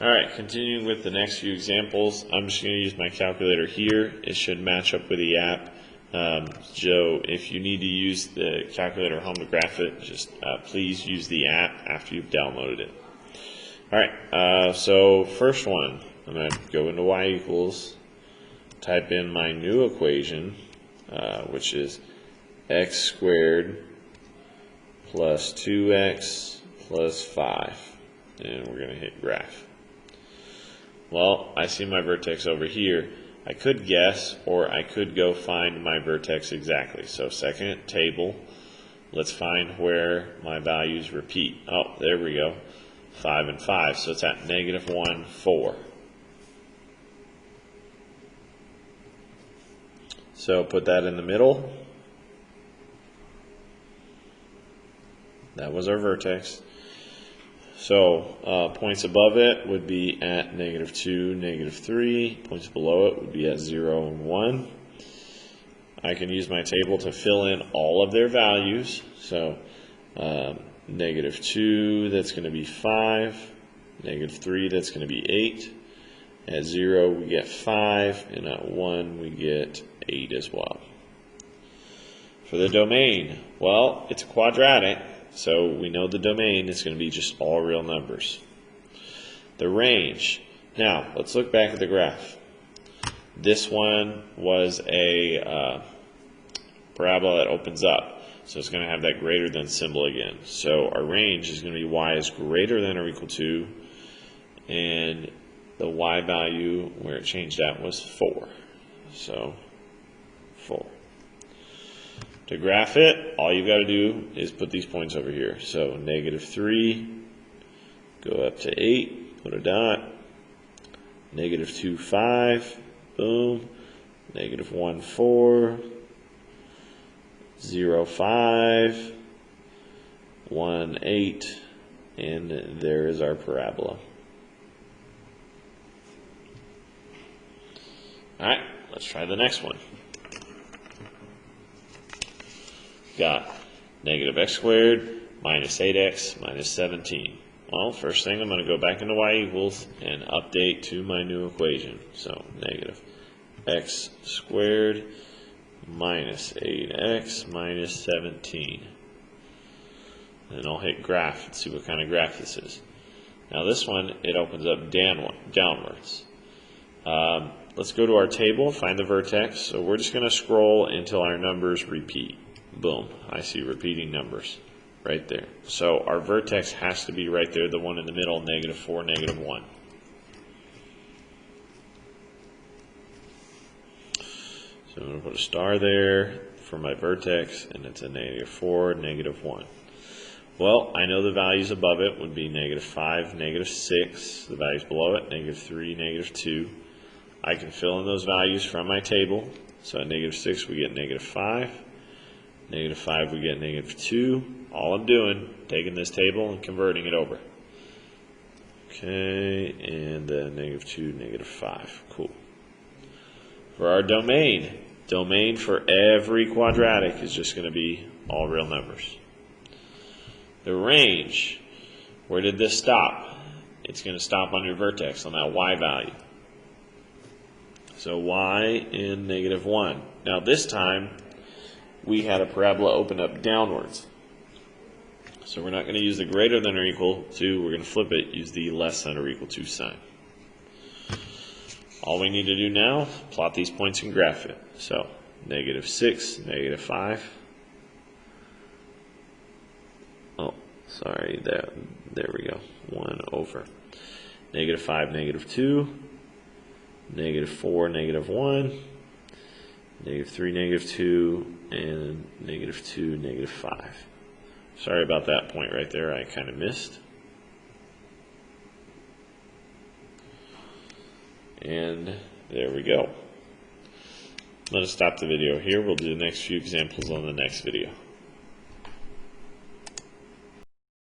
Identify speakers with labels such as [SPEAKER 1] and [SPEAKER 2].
[SPEAKER 1] Alright, continuing with the next few examples, I'm just going to use my calculator here. It should match up with the app. So if you need to use the calculator home to graph it, just please use the app after you've downloaded it. Alright, so first one, I'm going to go into y equals, type in my new equation, which is x squared plus 2x plus 5, and we're going to hit graph. Well, I see my vertex over here. I could guess, or I could go find my vertex exactly. So second table, let's find where my values repeat. Oh, there we go, 5 and 5. So it's at -1, 4. So put that in the middle. That was our vertex. So points above it would be at -2, -3. Points below it would be at 0 and 1. I can use my table to fill in all of their values. So -2, that's going to be 5. -3, that's going to be 8. At 0, we get 5. And at 1, we get 8 as well. For the domain, well, it's a quadratic. So we know the domain is going to be just all real numbers. The range. Now, let's look back at the graph. This one was a parabola that opens up. So it's going to have that greater than symbol again. So our range is going to be y is greater than or equal to, and the y value where it changed at was 4. So 4. To graph it, all you've got to do is put these points over here. So -3, go up to 8, put a dot, -2, 5, boom, -1, 4, 0, 5, 1, 8, and there is our parabola. Alright, let's try the next one. Got -x squared minus 8x minus 17. Well, first thing, I'm going to go back into y equals and update to my new equation. So -x squared minus 8x minus 17. And I'll hit graph and see what kind of graph this is. Now this one, it opens up downwards. Let's go to our table, find the vertex. So we're just going to scroll until our numbers repeat. Boom, I see repeating numbers right there. So our vertex has to be right there, the one in the middle, -4, -1. So I'm going to put a star there for my vertex, and it's a -4, -1. Well, I know the values above it would be -5, -6. The values below it, -3, -2. I can fill in those values from my table. So at -6, we get -5. -5, we get -2. All I'm doing, taking this table and converting it over. Okay, and then -2, -5. Cool. For our domain for every quadratic is just going to be all real numbers. The range, where did this stop? It's going to stop on your vertex, on that y value. So y in -1. Now this time, we had a parabola open up downwards. So we're not going to use the greater than or equal to, we're going to flip it, use the less than or equal to sign. All we need to do now, plot these points and graph it. So -6, -5. Oh, sorry, there we go, 1 over. -5, -2, -4, -1. -3, -2, and -2, -5. Sorry about that point right there, I kind of missed. And there we go. Let us stop the video here. We'll do the next few examples on the next video.